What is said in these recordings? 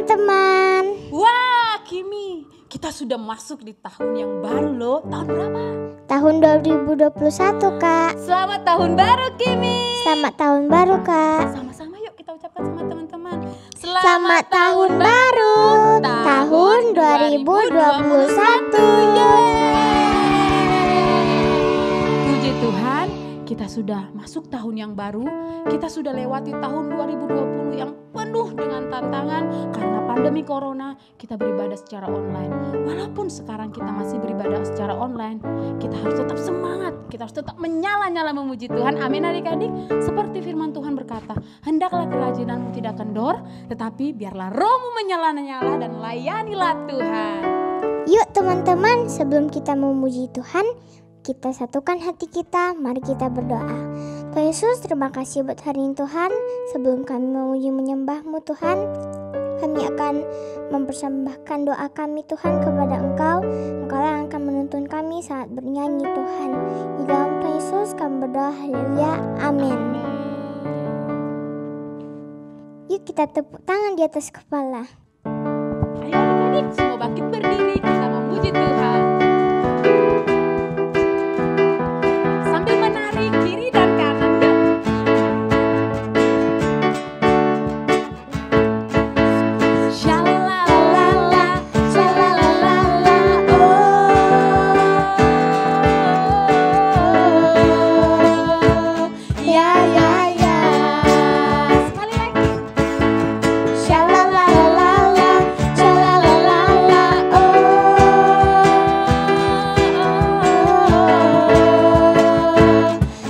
teman-teman. Wah, Kimi, kita sudah masuk di tahun yang baru loh. Tahun berapa? Tahun 2021, Kak. Selamat tahun baru, Kimi. Selamat tahun baru, Kak. Sama-sama yuk kita ucapkan sama teman-teman. Selamat tahun baru, tahun 2021. Puji Tuhan, kita sudah masuk tahun yang baru. Kita sudah lewati tahun 2020 yang penuh dengan tantangan karena pandemi corona. Kita beribadah secara online. Walaupun sekarang kita masih beribadah secara online, kita harus tetap semangat. Kita harus tetap menyala-nyala memuji Tuhan. Amin adik-adik. Seperti firman Tuhan berkata, hendaklah kerajinanmu tidak kendor, tetapi biarlah rohmu menyala-nyala dan layanilah Tuhan. Yuk teman-teman, sebelum kita memuji Tuhan, kita satukan hati kita, mari kita berdoa. Tuhan Yesus, terima kasih buat hari ini Tuhan. Sebelum kami memuji menyembah-Mu Tuhan, kami akan mempersembahkan doa kami Tuhan kepada Engkau. Engkau yang akan menuntun kami saat bernyanyi Tuhan. Di dalam Tuhan Yesus kami berdoa, haleluya, amin. Yuk kita tepuk tangan di atas kepala. Ayo adik-adik, semua bangkit berdiri, kita memuji Tuhan. Sambil menari kiri dan kanan, yuk. Shalalala, shalalala, ya ya ya. Sekali lagi. Shalalala, shalalala,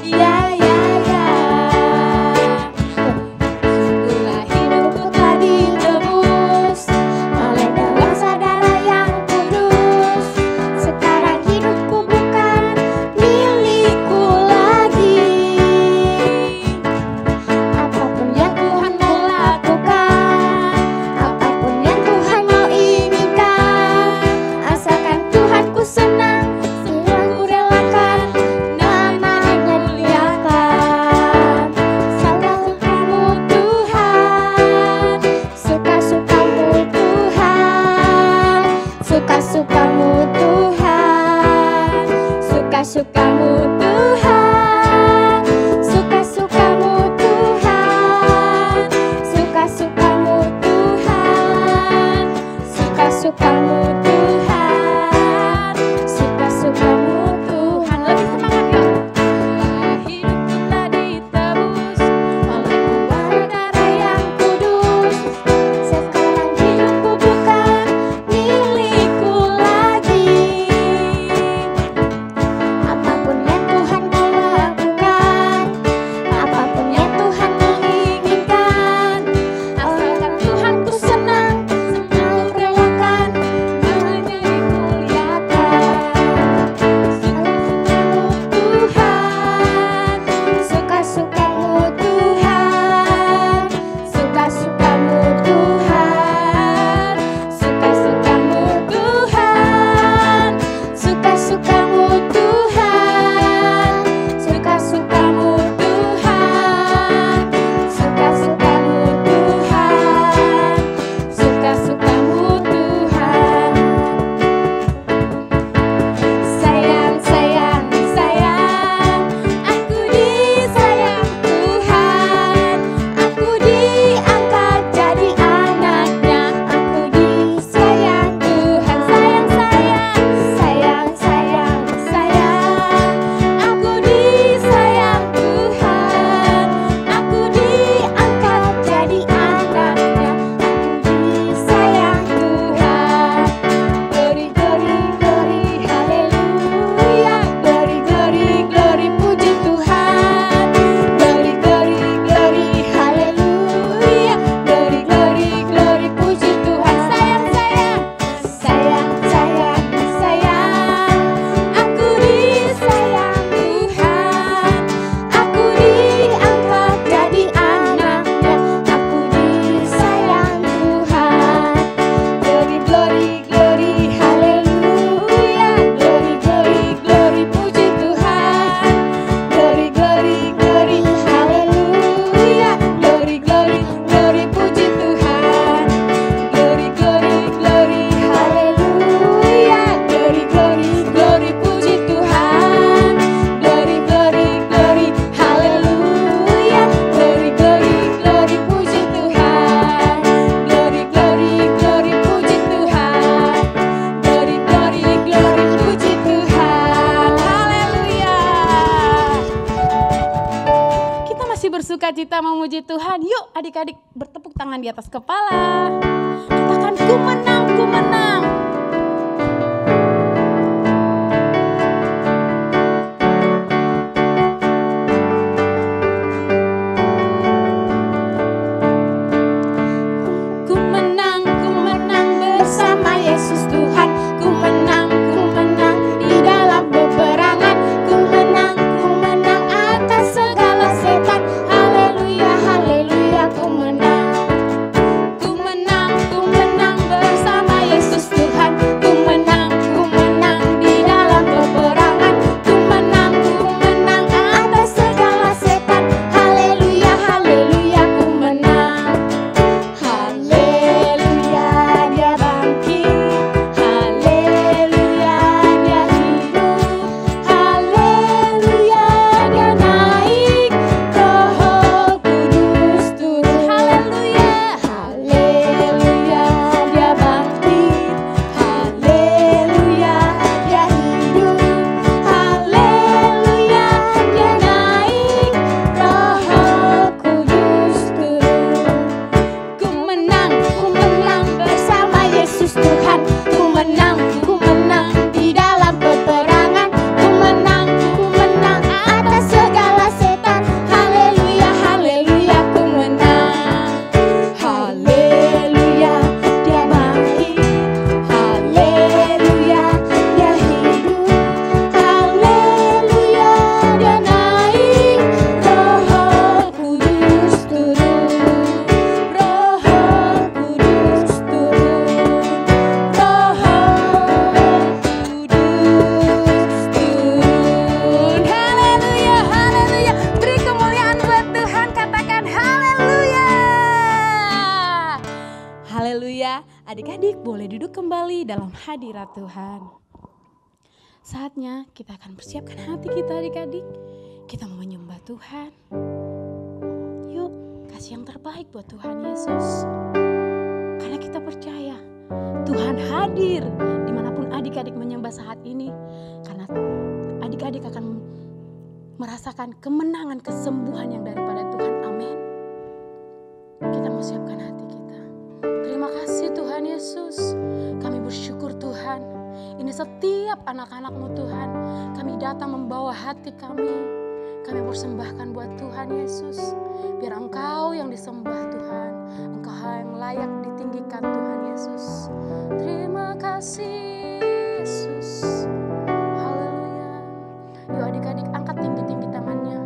ya ya ya. Setelah hidupku telah ditebus oleh darah saudara yang kudus, sekarang hidupku bukan milikku lagi. Apapun yang Tuhan mau lakukan, apapun yang Tuhan mau inginkan, asalkan Tuhanku senang, Tuhanku relakan, namanya dimuliakan. Suka-sukamu Tuhan, suka-sukamu Tuhan, suka-sukamu Tuhan, suka-sukamu Tuhan, suka-sukamu Tuhan, suka-sukamu Tuhan, suka-sukamu Tuhan, suka-sukamu Tuhan. Lebih semangat yuk. Setelah hidupku telah ditebus oleh darah yang kudus, Sekarang hidupku bukan milikku lagi. Apapun yang sukacita memuji Tuhan. Yuk adik-adik bertepuk tangan di atas kepala. Katakan ku menang, ku menang. Ku menang bersama Yesus Tuhan. Ku menang di dalam peperangan. Ku menang atas segala setan. Haleluya, haleluya, ku menang. Ku menang bersama Yesus Tuhan. Ku menang di dalam peperangan. Ku menang atas segala setan. Haleluya, haleluya, ku menang. Haleluya, dia bangkit. Haleluya, dia hidup. Haleluya, dia naik. Roh Kudus turun. Haleluya, haleluya, dia bangkit. Haleluya, dia hidup. Haleluya, dia naik. Roh Kudus turun. Ku menang bersama Yesus Tuhan. Ku menang di dalam peperangan. Ku menang atas segala setan. Haleluya, haleluya, ku menang. Haleluya, dia bangkit. Haleluya, dia hidup. Haleluya, dia naik. Roh Kudus turun. Roh Kudus turun. Roh Kudus turun. Haleluya, haleluya. Beri kemuliaan buat Tuhan. Katakan haleluya. Haleluya. Adik-adik boleh duduk kembali dalam hadirat Tuhan. Saatnya kita akan persiapkan hati kita adik-adik. Kita mau menyembah Tuhan. Yuk kasih yang terbaik buat Tuhan Yesus. Karena kita percaya Tuhan hadir dimanapun adik-adik menyembah saat ini. Karena adik-adik akan merasakan kemenangan, kesembuhan yang daripada Tuhan. Amin. Kita mau siapkan hati kita. Terima kasih Tuhan Yesus. Kami bersyukur Tuhan. Ini setiap anak-anak-Mu Tuhan. Kami datang membawa hati kami. Kami persembahkan buat Tuhan Yesus. Biar Engkau yang disembah Tuhan. Engkau yang layak ditinggikan Tuhan Yesus. Terima kasih Yesus. Haleluya. Yuk adik-adik angkat tinggi-tinggi tangannya.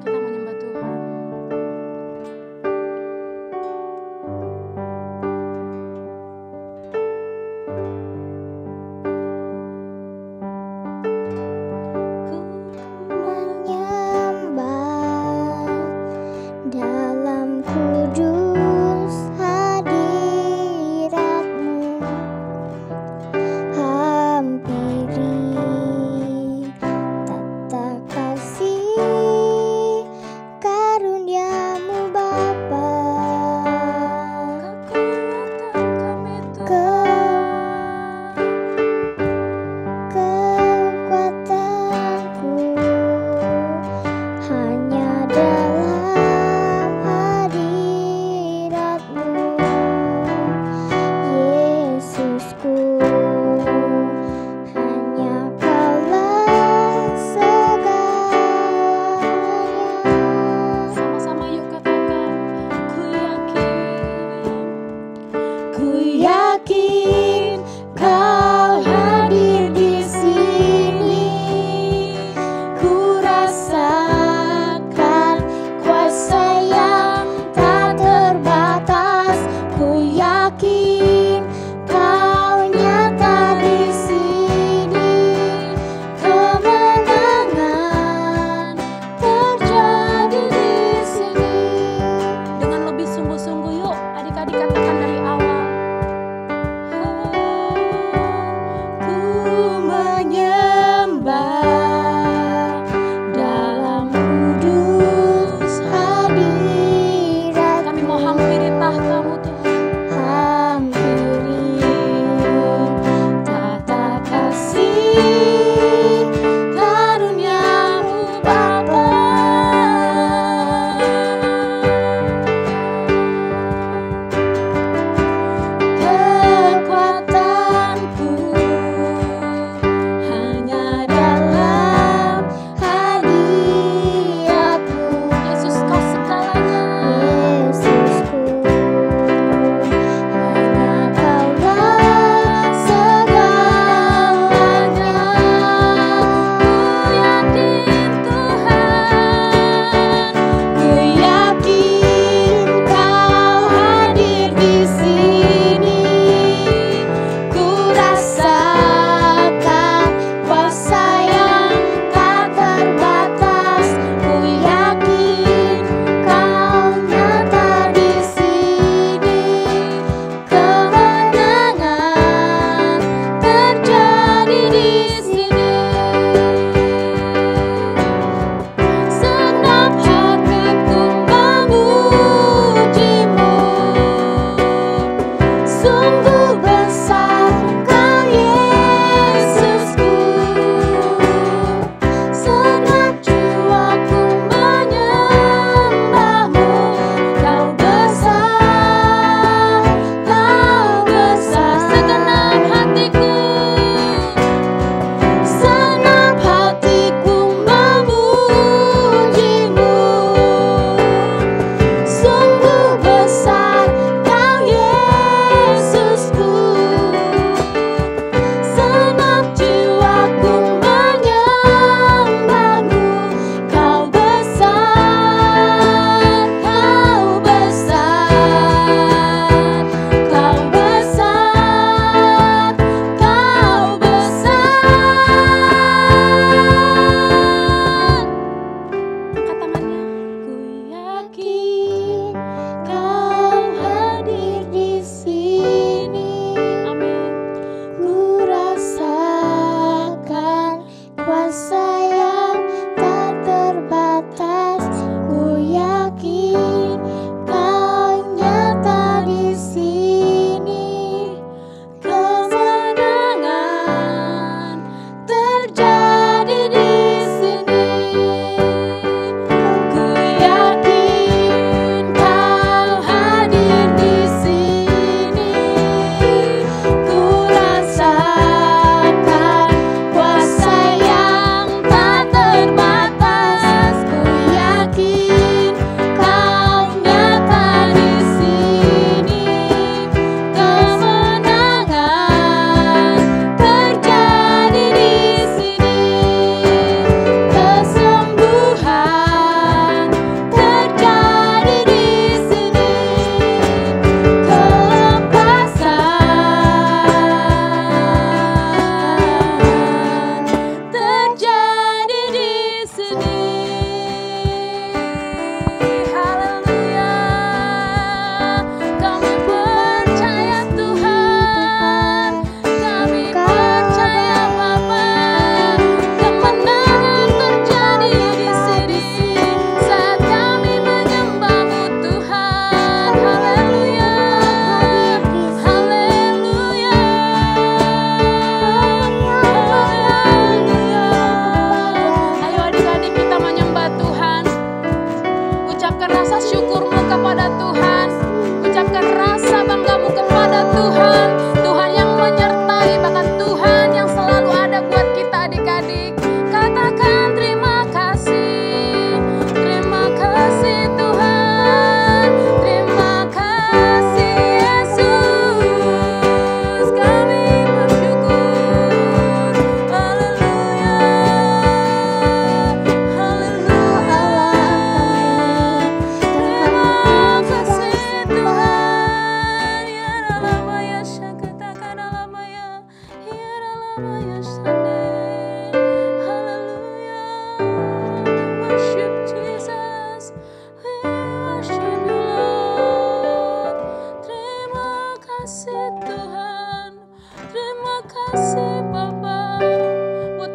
Kita menyembah Tuhan. Menyembah dalam kudus hadirat-Mu.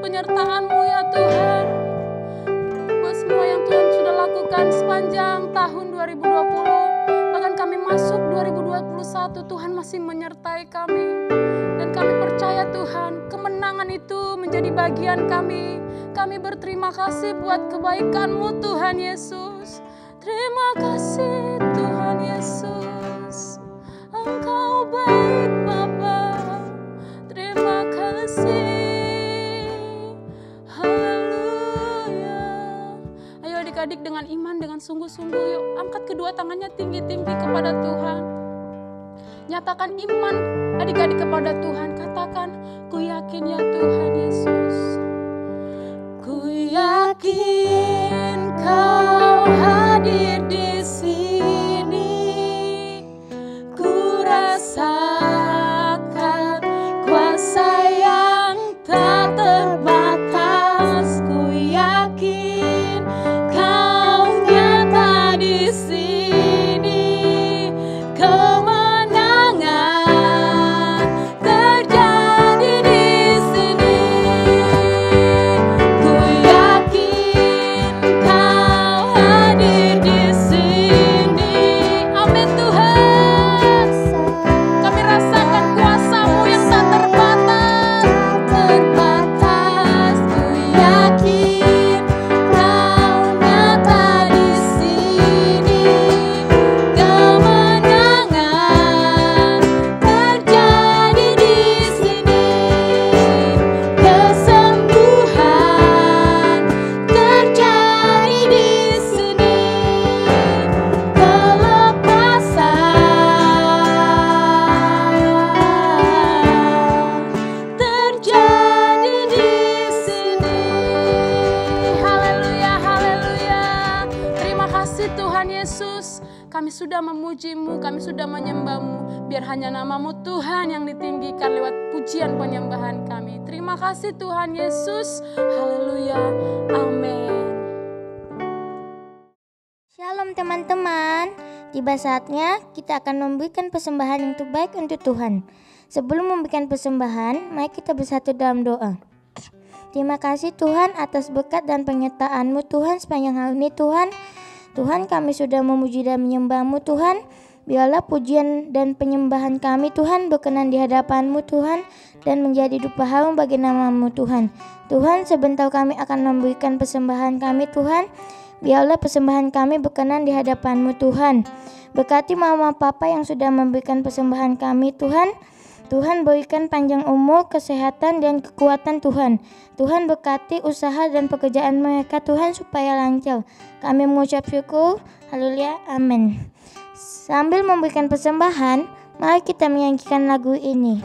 penyertaan-Mu ya Tuhan, buat semua yang Tuhan sudah lakukan sepanjang tahun 2020, bahkan kami masuk 2021, Tuhan masih menyertai kami, dan kami percaya Tuhan, kemenangan itu menjadi bagian kami. Kami berterima kasih buat kebaikan-Mu Tuhan Yesus. Terima kasih Tuhan Yesus, Engkau baik Bapa. Terima kasih. Haleluya. Ayo adik-adik dengan iman, dengan sungguh-sungguh yuk angkat kedua tangannya tinggi-tinggi kepada Tuhan. Nyatakan iman adik-adik kepada Tuhan. Katakan, ku yakin ya Tuhan Yesus. Ku yakin Kau hadir di sini. Ku rasakan kuasa yang tak terbatas. Ku yakin Kau nyata di sini. Kemenangan terjadi di sini. Ku yakin Kau hadir di sini. Amin Tuhan. Kami rasakan kuasa-Mu yang tak terbatas. Ku yakin Kau nyata di sini. Kemenangan terjadi di sini. Kesembuhan terjadi di sini. Kelepasan terjadi di sini. Haleluya, haleluya. Terima kasih Tuhan Yesus. Kami sudah memuji-Mu, kami sudah menyembah-Mu. Biar hanya nama-Mu Tuhan yang ditinggikan lewat pujian penyembahan kami. Terima kasih Tuhan Yesus. Haleluya. Amin. Shalom teman-teman, tiba saatnya kita akan memberikan persembahan yang terbaik untuk Tuhan. Sebelum memberikan persembahan, mari kita bersatu dalam doa. Terima kasih Tuhan atas berkat dan penyertaan-Mu Tuhan sepanjang hari ini Tuhan. Tuhan, kami sudah memuji dan menyembah-Mu Tuhan. Biarlah pujian dan penyembahan kami Tuhan berkenan di hadapan-Mu Tuhan dan menjadi dupa harum bagi nama-Mu Tuhan. Tuhan, sebentar kami akan memberikan persembahan kami Tuhan. Biarlah persembahan kami berkenan di hadapan-Mu Tuhan. Berkati mama papa yang sudah memberikan persembahan kami Tuhan. Tuhan berikan panjang umur, kesehatan dan kekuatan Tuhan. Tuhan berkati usaha dan pekerjaan mereka Tuhan supaya lancar. Kami mengucap syukur. Haleluya. Amin. Sambil memberikan persembahan, mari kita menyanyikan lagu ini.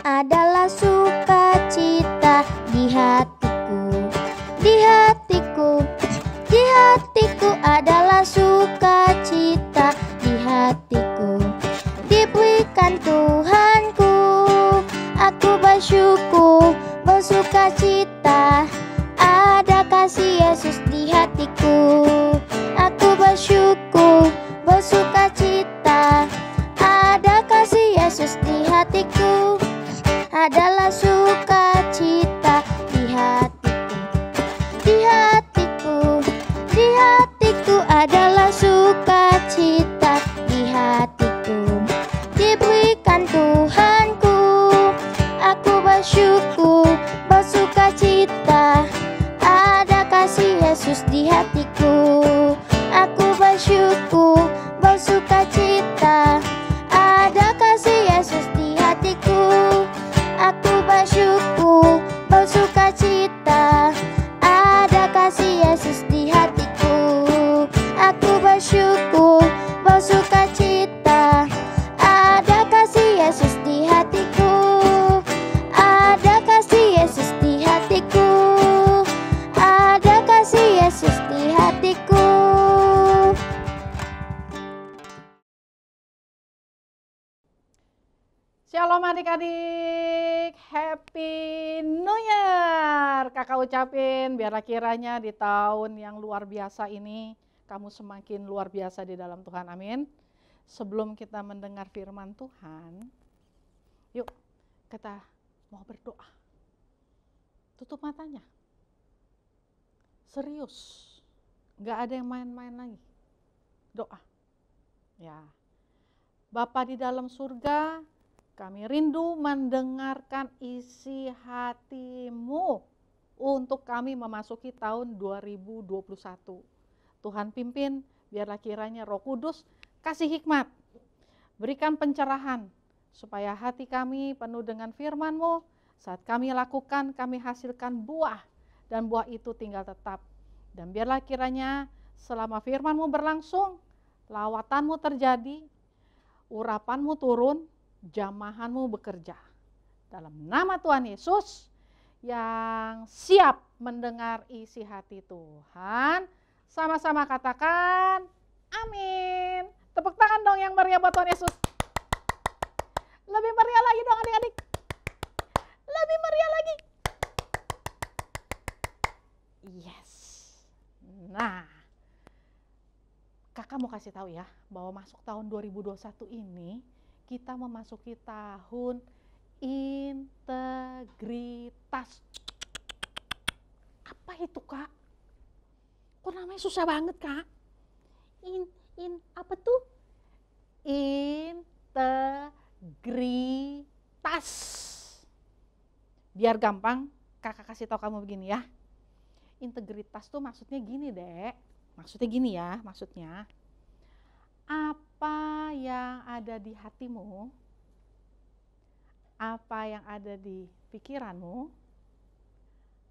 Adalah sukacita di hatiku, di hatiku, di hatiku adalah sukacita di hatiku. Diberikan Tuhanku, aku bersyukur, bersukacita. Ada kasih Yesus di hatiku, aku bersyukur, bersukacita. Ada kasih Yesus di hatiku. Adalah sukacita di hatiku, di hatiku, di hatiku adalah sukacita di hatiku. Diberikan Tuhanku, aku bersyukur, bersukacita. Ada kasih Yesus di hatiku, aku bersyukur, bersukacita. Ada kasih Yesus di hatiku. Aku bersyukur, bersukacita. Ada kasih Yesus di hatiku. Aku bersyukur, bersukacita. Ada kasih Yesus di hatiku. Ada kasih Yesus di hatiku. Ada kasih Yesus di hatiku. Shalom adik-adik, Happy New Year. Kakak ucapin biarlah kiranya di tahun yang luar biasa ini kamu semakin luar biasa di dalam Tuhan, amin. Sebelum kita mendengar firman Tuhan, yuk kita mau berdoa. Tutup matanya, serius, gak ada yang main-main lagi, doa. Ya, Bapa di dalam surga, kami rindu mendengarkan isi hati-Mu untuk kami memasuki tahun 2021. Tuhan pimpin, biarlah kiranya Roh Kudus kasih hikmat, berikan pencerahan, supaya hati kami penuh dengan firman-Mu. Saat kami lakukan, kami hasilkan buah, dan buah itu tinggal tetap. Dan biarlah kiranya selama firman-Mu berlangsung, lawatan-Mu terjadi, urapan-Mu turun, jamahan-Mu bekerja. Dalam nama Tuhan Yesus yang siap mendengar isi hati Tuhan, sama-sama katakan amin. Tepuk tangan dong yang meriah buat Tuhan Yesus. Lebih meriah lagi dong adik-adik. Lebih meriah lagi. Yes. Nah, kakak mau kasih tahu ya, bahwa masuk tahun 2021 ini kita memasuki tahun integritas. Apa itu, Kak? Kok namanya susah banget, Kak? Apa tuh? Integritas. Biar gampang, kakak kasih tahu kamu begini ya. Integritas tuh maksudnya gini, Dek. Maksudnya gini ya, maksudnya. Apa yang ada di hatimu, apa yang ada di pikiranmu,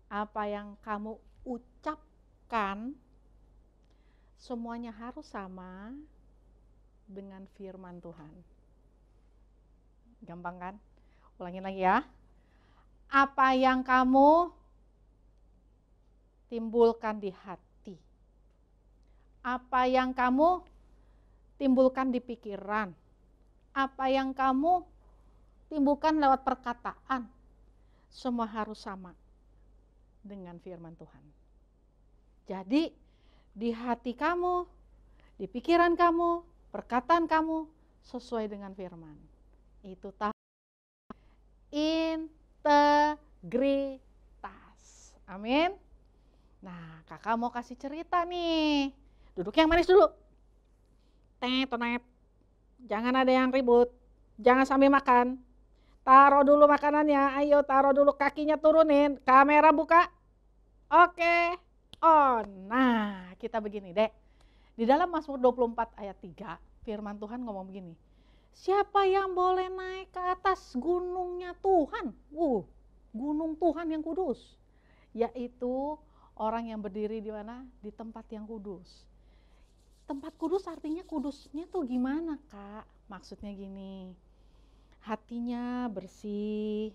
apa yang kamu ucapkan, semuanya harus sama dengan firman Tuhan. Gampang kan? Ulangin lagi ya. Apa yang kamu timbulkan di hati, apa yang kamu timbulkan di pikiran, apa yang kamu timbulkan lewat perkataan, semua harus sama dengan firman Tuhan. Jadi di hati kamu, di pikiran kamu, perkataan kamu sesuai dengan firman. Itu integritas. Amin. Nah, kakak mau kasih cerita nih. Duduk yang manis dulu. Tonet. Jangan ada yang ribut. Jangan sambil makan. Taruh dulu makanannya. Ayo taruh dulu, kakinya turunin. Kamera buka. Oke. On. Nah, kita begini, Dek. Di dalam Mazmur 24 ayat 3, firman Tuhan ngomong begini. Siapa yang boleh naik ke atas gunungnya Tuhan? Gunung Tuhan yang kudus. Yaitu orang yang berdiri di mana? Di tempat yang kudus. Tempat kudus artinya kudusnya tuh gimana, Kak? Maksudnya gini, hatinya bersih,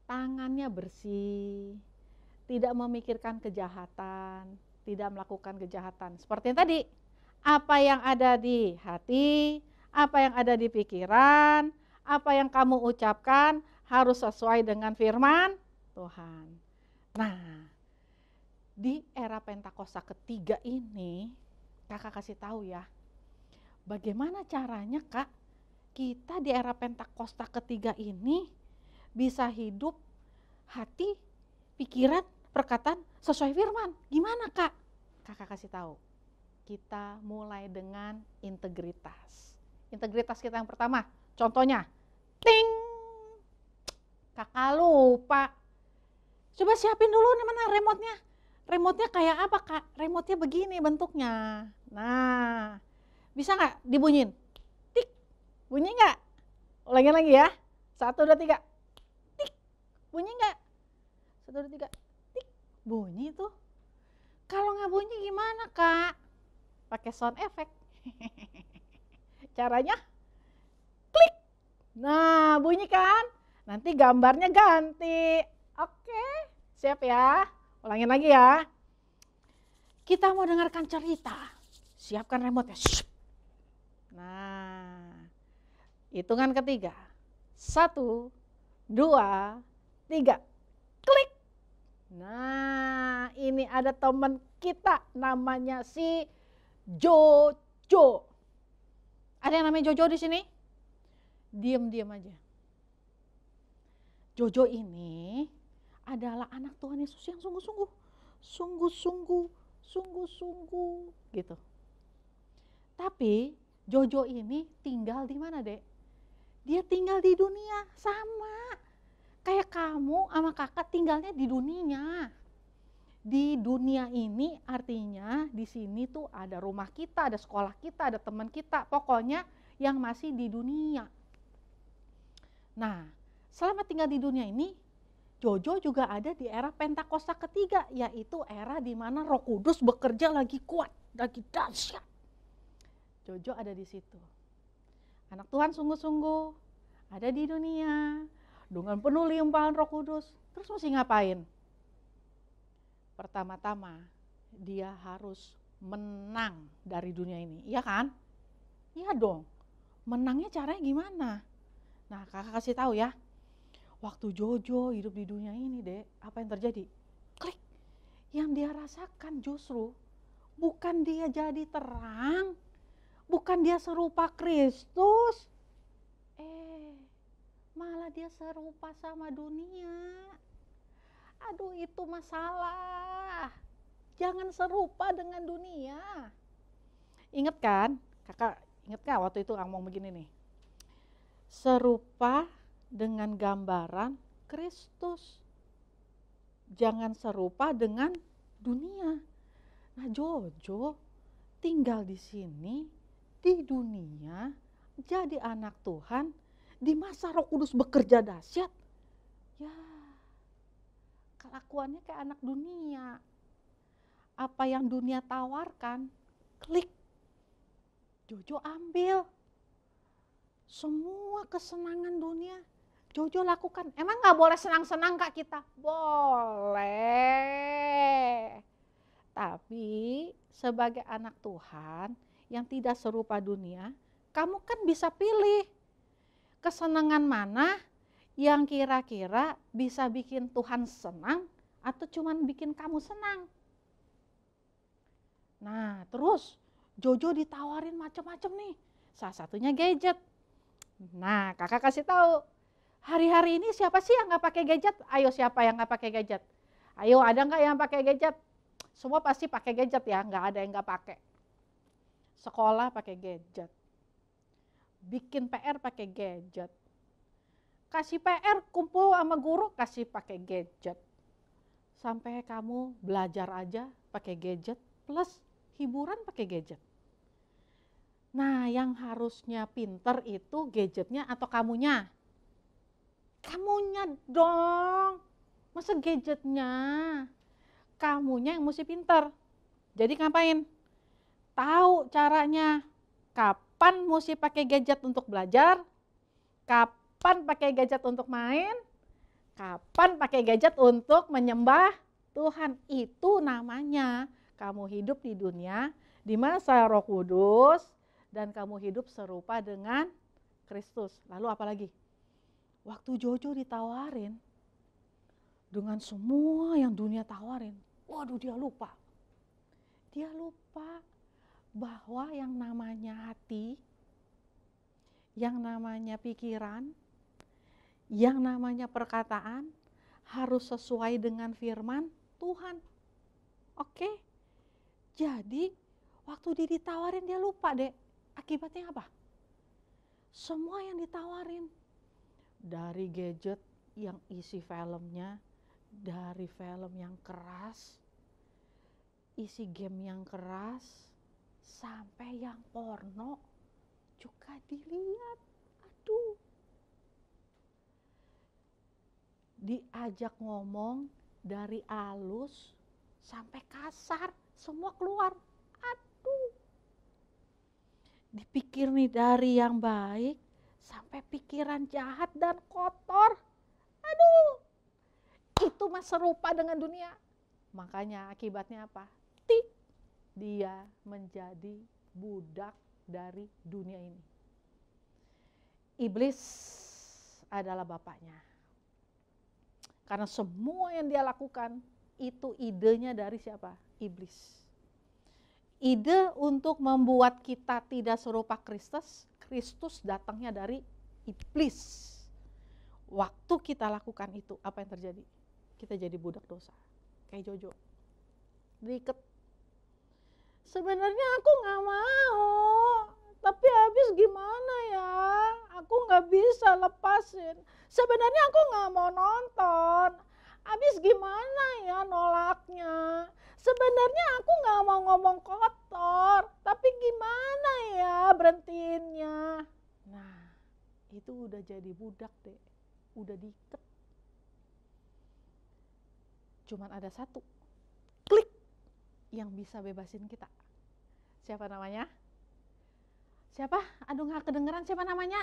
tangannya bersih, tidak memikirkan kejahatan, tidak melakukan kejahatan. Seperti yang tadi, apa yang ada di hati, apa yang ada di pikiran, apa yang kamu ucapkan harus sesuai dengan firman Tuhan. Nah, di era Pentakosta ketiga ini, kakak kasih tahu ya, bagaimana caranya, Kak, kita di era Pentakosta ketiga ini bisa hidup hati, pikiran, perkataan sesuai firman. Gimana, Kak? Kakak kasih tahu. Kita mulai dengan integritas. Integritas kita yang pertama, contohnya, ting, kakak lupa. Coba siapin dulu nih, mana remote-nya. Remote-nya kayak apa, Kak? Remote-nya begini bentuknya. Nah, bisa nggak dibunyiin? Tik, bunyi nggak? Ulangin lagi ya. 1, 2, 3. Tik, bunyi nggak? 1, 2, 3. Tik, bunyi tuh. Kalau nggak bunyi gimana, Kak? Pakai sound effect. Caranya, klik. Nah, bunyi kan? Nanti gambarnya ganti. Oke, siap ya? Ulangin lagi ya. Kita mau dengarkan cerita. Siapkan remote-nya. Nah, hitungan ketiga. 1, 2, 3. Klik. Nah, ini ada teman kita namanya si Jojo. Ada yang namanya Jojo di sini? Diam-diam aja. Jojo ini adalah anak Tuhan Yesus yang sungguh-sungguh gitu. Tapi Jojo ini tinggal di mana, Dek? Dia tinggal di dunia, sama kayak kamu sama kakak tinggalnya di dunia. Di dunia ini artinya di sini tuh ada rumah kita, ada sekolah kita, ada teman kita, pokoknya yang masih di dunia. Nah, selama tinggal di dunia ini, Jojo juga ada di era Pentakosta ketiga, yaitu era di mana Roh Kudus bekerja lagi kuat, lagi dahsyat. Jojo ada di situ. Anak Tuhan sungguh-sungguh ada di dunia dengan penuh limpahan Roh Kudus. Terus mesti ngapain? Pertama-tama dia harus menang dari dunia ini, iya kan? Iya dong. Menangnya caranya gimana? Nah, kakak kasih tahu ya. Waktu Jojo hidup di dunia ini, Dek, apa yang terjadi? Klik. Yang dia rasakan justru bukan dia jadi terang, bukan dia serupa Kristus, malah dia serupa sama dunia. Aduh, itu masalah. Jangan serupa dengan dunia. Ingat kan? Kakak ingat gak waktu itu ngomong begini nih? Serupa dengan gambaran Kristus. Jangan serupa dengan dunia. Nah, Jojo tinggal di sini, di dunia, jadi anak Tuhan, di masa Roh Kudus bekerja dahsyat. Ya, kelakuannya kayak anak dunia. Apa yang dunia tawarkan, klik. Jojo ambil. Semua kesenangan dunia Jojo lakukan. Emang gak boleh senang-senang Kak kita? Boleh. Tapi sebagai anak Tuhan yang tidak serupa dunia, kamu kan bisa pilih kesenangan mana yang kira-kira bisa bikin Tuhan senang atau cuman bikin kamu senang. Nah, terus Jojo ditawarin macam-macam nih. Salah satunya gadget. Nah, kakak kasih tahu. Hari-hari ini siapa sih yang nggak pakai gadget? Ayo, siapa yang nggak pakai gadget? Ayo, ada nggak yang pakai gadget? Semua pasti pakai gadget ya, nggak ada yang nggak pakai. Sekolah pakai gadget. Bikin PR pakai gadget. Kasih PR, kumpul sama guru, kasih pakai gadget. Sampai kamu belajar aja pakai gadget, plus hiburan pakai gadget. Nah, yang harusnya pinter itu gadgetnya atau kamunya? Kamunya dong, masa gadgetnya? Kamunya yang mesti pinter. Jadi ngapain? Tahu caranya, kapan mesti pakai gadget untuk belajar, kapan pakai gadget untuk main, kapan pakai gadget untuk menyembah Tuhan. Itu namanya kamu hidup di dunia di masa Roh Kudus dan kamu hidup serupa dengan Kristus. Lalu apa lagi? Waktu Jojo ditawarin dengan semua yang dunia tawarin, waduh dia lupa. Dia lupa bahwa yang namanya hati, yang namanya pikiran, yang namanya perkataan harus sesuai dengan firman Tuhan. Oke? Jadi waktu dia ditawarin dia lupa, Dek. Akibatnya apa? Semua yang ditawarin. Dari gadget yang isi filmnya, dari film yang keras, isi game yang keras, sampai yang porno juga dilihat. Aduh. Diajak ngomong dari halus sampai kasar, semua keluar. Aduh. Dipikir nih dari yang baik, sampai pikiran jahat dan kotor. Aduh, itu mah serupa dengan dunia. Makanya akibatnya apa? Dia menjadi budak dari dunia ini. Iblis adalah bapaknya. Karena semua yang dia lakukan itu idenya dari siapa? Iblis. Ide untuk membuat kita tidak serupa Kristus datangnya dari iblis. Waktu kita lakukan itu, apa yang terjadi? Kita jadi budak dosa. Kayak Jojo. Diikat. Sebenarnya aku gak mau, tapi habis gimana ya? Aku gak bisa lepasin. Sebenarnya aku gak mau nonton, habis gimana ya nolaknya? Sebenarnya aku gak mau ngomong kotor, tapi gimana ya berhentiinnya? Nah, itu udah jadi budak deh, udah diikat. Cuman ada satu klik yang bisa bebasin kita. Siapa namanya? Siapa? Aduh gak kedengeran, siapa namanya?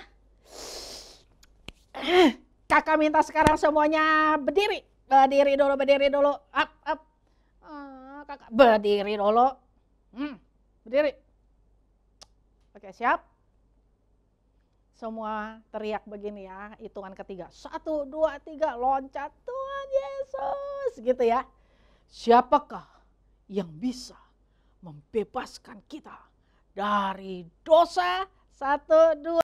Kakak minta sekarang semuanya berdiri. Berdiri dulu. Up. Kakak berdiri dulu. Berdiri. Oke, siap? Semua teriak begini ya, hitungan ketiga. 1, 2, 3, loncat Tuhan Yesus. Gitu ya. Siapakah yang bisa membebaskan kita dari dosa? 1, 2.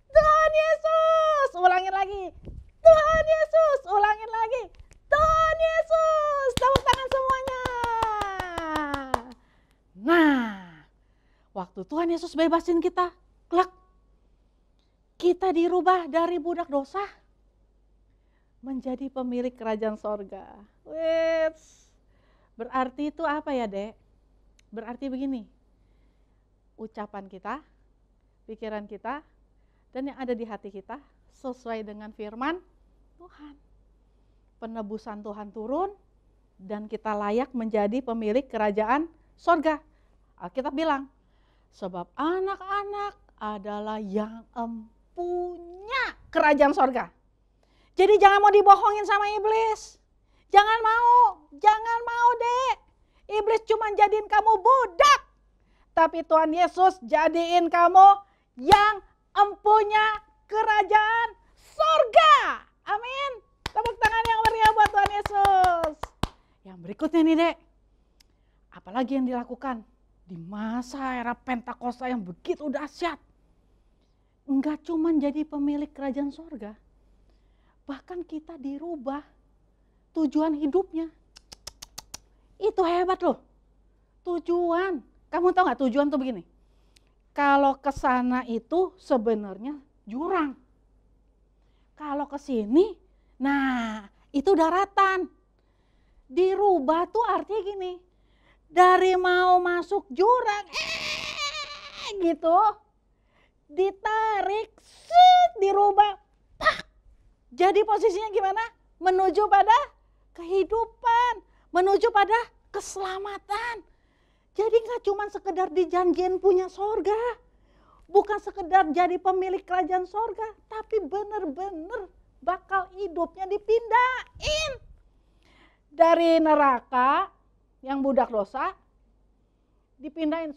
Tuhan Yesus. Ulangin lagi. Tuhan Yesus. Ulangin lagi. Tuhan Yesus. Tepuk tangan semuanya. Nah, waktu Tuhan Yesus bebasin kita, klak, kita dirubah dari budak dosa menjadi pemilik kerajaan sorga. Wits. Berarti itu apa ya, Dek? Berarti begini, ucapan kita, pikiran kita, dan yang ada di hati kita sesuai dengan firman Tuhan. Penebusan Tuhan turun dan kita layak menjadi pemilik kerajaan sorga. Alkitab bilang, sebab anak-anak adalah yang punya kerajaan sorga. Jadi jangan mau dibohongin sama iblis. Jangan mau dek. Iblis cuma jadiin kamu budak. Tapi Tuhan Yesus jadiin kamu yang empunya kerajaan sorga. Amin. Tepuk tangan yang meriah buat Tuhan Yesus. Yang berikutnya nih dek. Apalagi yang dilakukan di masa era Pentakosta yang begitu dahsyat. Enggak cuma jadi pemilik kerajaan sorga. Bahkan kita dirubah tujuan hidupnya. Itu hebat loh. Tujuan. Kamu tahu gak tujuan tuh begini? Kalau ke sana itu sebenarnya jurang. Kalau ke sini, nah itu daratan. Dirubah tuh artinya gini. Dari mau masuk jurang, gitu. Ditarik, dirubah, pak. Jadi posisinya gimana? Menuju pada kehidupan, menuju pada keselamatan. Jadi gak cuma sekedar dijanjiin punya sorga, bukan sekedar jadi pemilik kerajaan sorga, tapi bener-bener bakal hidupnya dipindahin. Dari neraka yang budak dosa, dipindahin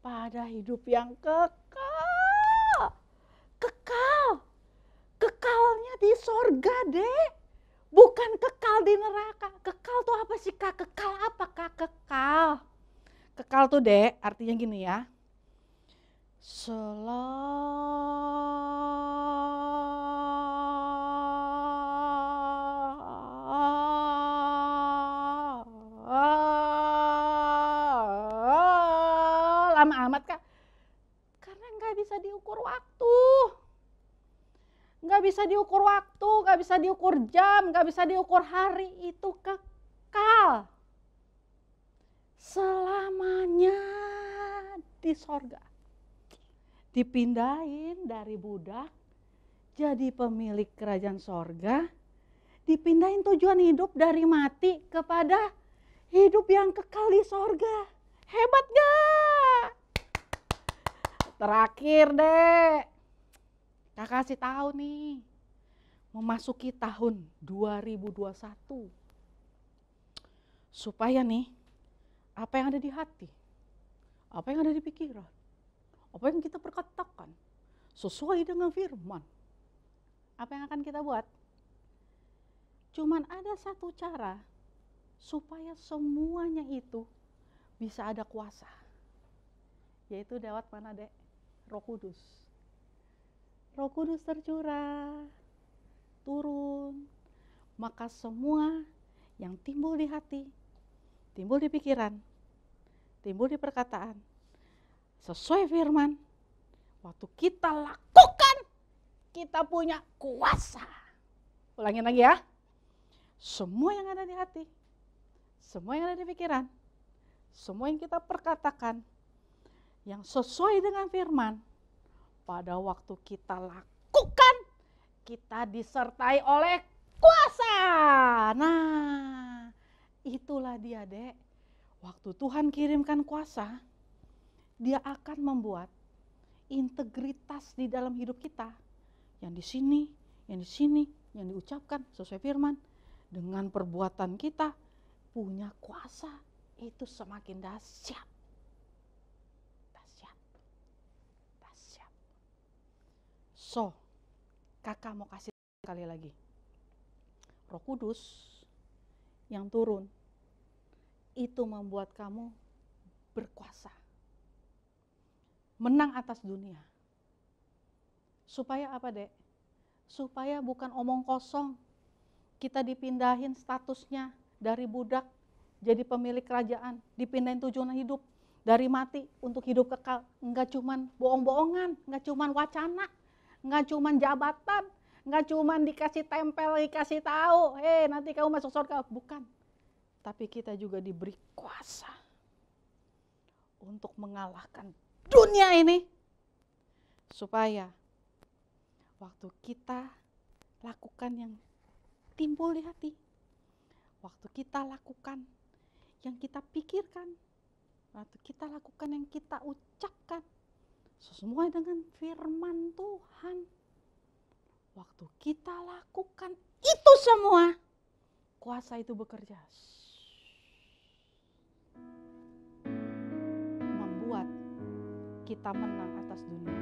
pada hidup yang kekal. Kekalnya di sorga deh. Bukan kekal di neraka. Kekal tuh apa sih kak? Kekal apa kak? Kekal tuh dek artinya gini ya. Lama amat kak. Karena nggak bisa diukur waktu. Nggak bisa diukur waktu, nggak bisa diukur jam, nggak bisa diukur hari, itu kekal. Selamanya di sorga. Dipindahin dari budak, jadi pemilik kerajaan sorga, dipindahin tujuan hidup dari mati kepada hidup yang kekal di sorga. Hebat gak? Terakhir deh. Kakak kasih tahu nih, memasuki tahun 2021. Supaya nih, apa yang ada di hati, apa yang ada di pikiran, apa yang kita perkatakan, sesuai dengan firman. Apa yang akan kita buat? Cuman ada satu cara supaya semuanya itu bisa ada kuasa. Yaitu lewat mana, Dek? Roh Kudus. Roh Kudus tercurah, turun. Maka semua yang timbul di hati, timbul di pikiran, timbul di perkataan, sesuai firman, waktu kita lakukan, kita punya kuasa. Ulangin lagi ya. Semua yang ada di hati, semua yang ada di pikiran, semua yang kita perkatakan, yang sesuai dengan firman, pada waktu kita lakukan, kita disertai oleh kuasa. Nah, itulah dia, Dek. Waktu Tuhan kirimkan kuasa, dia akan membuat integritas di dalam hidup kita. Yang di sini, yang di sini, yang diucapkan sesuai firman. Dengan perbuatan kita punya kuasa, itu semakin dahsyat. Dahsyat. Dahsyat. So, kakak mau kasih sekali lagi. Roh Kudus yang turun itu membuat kamu berkuasa. Menang atas dunia. Supaya apa, Dek? Supaya bukan omong kosong. Kita dipindahin statusnya dari budak jadi pemilik kerajaan, dipindahin tujuan hidup dari mati untuk hidup kekal. Enggak cuman bohong-bohongan, enggak cuman wacana, enggak cuman jabatan, enggak cuman dikasih tempel, dikasih tahu, nanti kamu masuk surga. Bukan. Tapi kita juga diberi kuasa untuk mengalahkan dunia ini. Supaya waktu kita lakukan yang timbul di hati, waktu kita lakukan yang kita pikirkan, waktu kita lakukan yang kita ucapkan, sesuai dengan firman Tuhan. Waktu kita lakukan itu semua, kuasa itu bekerja. Membuat kita menang atas dunia.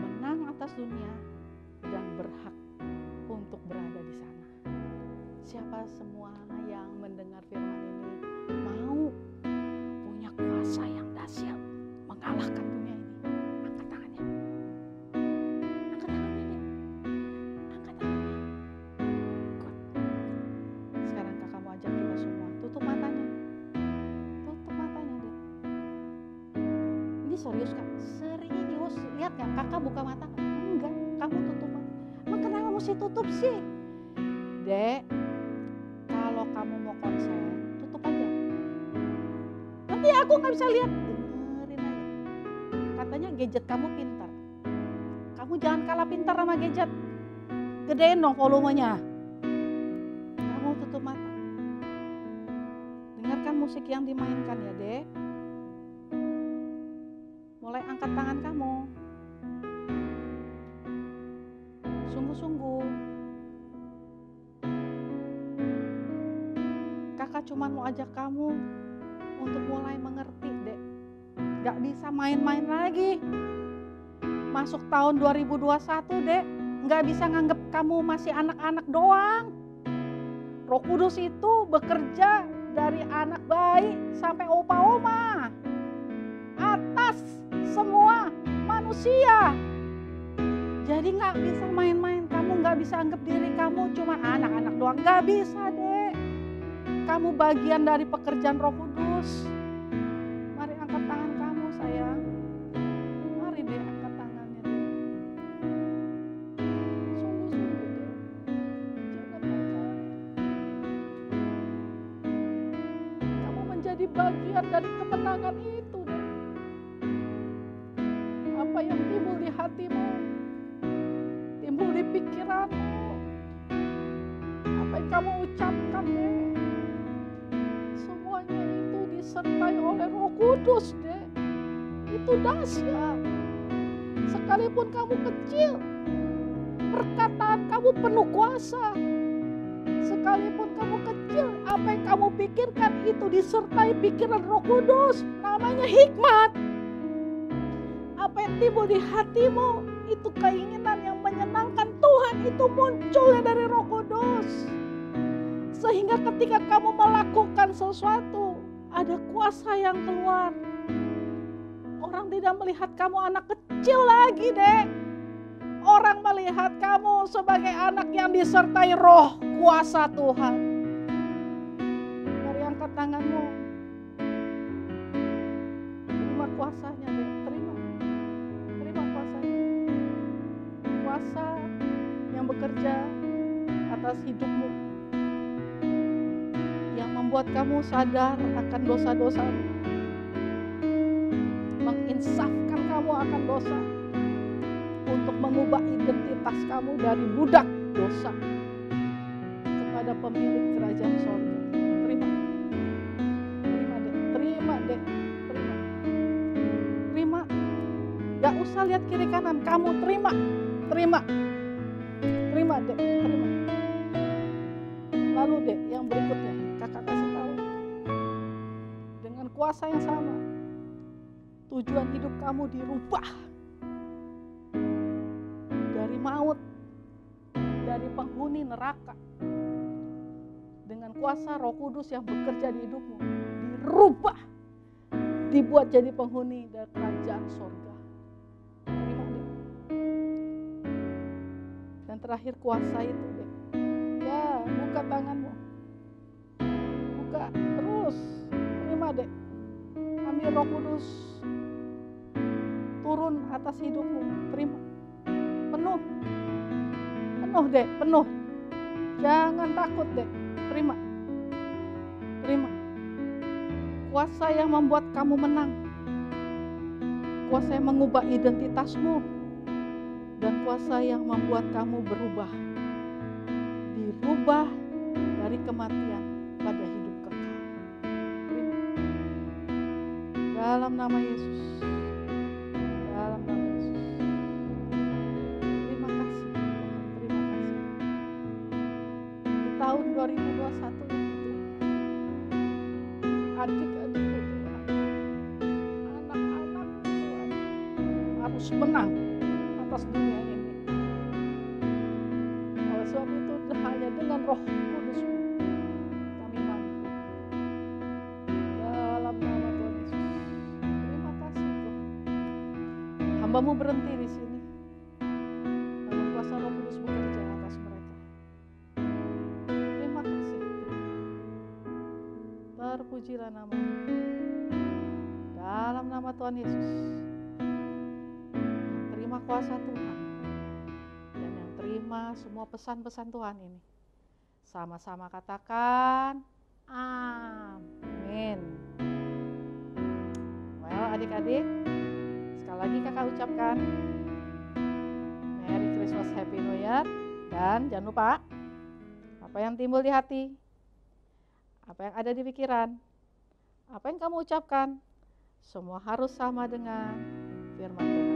Menang atas dunia dan berhak untuk berada di sana. Siapa semua yang mendengar firman ini mau punya kuasa yang dahsyat mengalahkan dunia ini, angkat tangannya. Angkat tangannya, Dek. Angkat tangannya. Good. Sekarang kakak mau ajak kita semua tutup matanya. Tutup matanya, Dek. Ini serius, Kak? Serius. Lihat kan, kakak buka mata kan? Enggak, kamu tutup mata. Kenapa mesti tutup sih? Dek, kalau kamu mau konsen, tutup aja. Nanti aku gak bisa lihat. Dengerin aja. Katanya gadget kamu pintar. Kamu jangan kalah pintar sama gadget. Gedein dong volumenya. Kamu tutup mata. Dengarkan musik yang dimainkan ya, Dek. Mulai angkat tangan kamu. Sungguh-sungguh. Kakak cuma mau ajak kamu untuk mulai mengerti, Dek. Gak bisa main-main lagi. Masuk tahun 2021, Dek. Gak bisa nganggep kamu masih anak-anak doang. Roh Kudus itu bekerja dari anak bayi sampai opa-oma. Atas semua manusia. Jadi gak bisa main-main, kamu gak bisa anggap diri kamu cuma anak-anak doang. Gak bisa, Dek. Kamu bagian dari pekerjaan Roh Kudus. Mari angkat tangan kamu, sayang. Mari, Dek, angkat tangannya, Dek. Sungguh-sungguh, Dek. Jangan main-main. Kamu menjadi bagian dari kemenangan itu, Dek. Apa yang timbul di hatimu, timbul di pikiranmu, apa yang kamu ucapkan, Dek, semuanya itu disertai oleh Roh Kudus, Dek. Itu dahsyat. Sekalipun kamu kecil, perkataan kamu penuh kuasa. Sekalipun kamu kecil, apa yang kamu pikirkan itu disertai pikiran Roh Kudus. Namanya hikmat. Apa yang timbul di hatimu, itu keinginan yang menyenangkan Tuhan, itu munculnya dari Roh Kudus. Sehingga ketika kamu melakukan sesuatu, ada kuasa yang keluar. Orang tidak melihat kamu anak kecil lagi, Dek. Orang melihat kamu sebagai anak yang disertai roh kuasa Tuhan. Mari angkat tanganmu. Terima kuasanya, Dek. Terima kuasanya. Kuasa yang bekerja atas hidupmu. Yang membuat kamu sadar akan dosa-dosamu. Menginsafkan kamu akan dosa. Untuk mengubah identitas kamu dari budak dosa kepada pemilik kerajaan sorga. Terima dek. Terima. Gak usah lihat kiri kanan, kamu terima dek. Lalu dek, yang berikutnya kakak kasih tahu, dengan kuasa yang sama, tujuan hidup kamu dirubah. Dari maut, dari penghuni neraka, dengan kuasa Roh Kudus yang bekerja di hidupmu, dirubah, dibuat jadi penghuni dari kerajaan sorga. Terima deh. Dan terakhir kuasa itu deh. Ya, buka tanganmu, buka terus, terima deh. Ambil Roh Kudus turun atas hidupmu, terima. Penuh dek, penuh. Jangan takut dek, terima. Kuasa yang membuat kamu menang, kuasa yang mengubah identitasmu, dan kuasa yang membuat kamu berubah, dirubah dari kematian pada hidup kekal. Terima. Dalam nama Yesus. Tahun 2021 itu, adik-adik Tuhan, anak-anak Tuhan harus menang atas dunia ini. Oleh sebab itu hanya dengan Roh Kudus-Mu kami mampu. Dalam nama Tuhan Yesus. Terima kasih Tuhan. Hamba-Mu berhenti di sini. Namun kuasa Roh Kudus bekerja atas mereka. Terpujilah nama-Mu. Dalam nama Tuhan Yesus. Terima kuasa Tuhan. Dan yang terima semua pesan-pesan Tuhan ini. Sama-sama katakan amin. Well, adik-adik, sekali lagi kakak ucapkan Merry Christmas, Happy New Year. Dan jangan lupa, apa yang timbul di hati, apa yang ada di pikiran, apa yang kamu ucapkan, semua harus sama dengan firman Tuhan.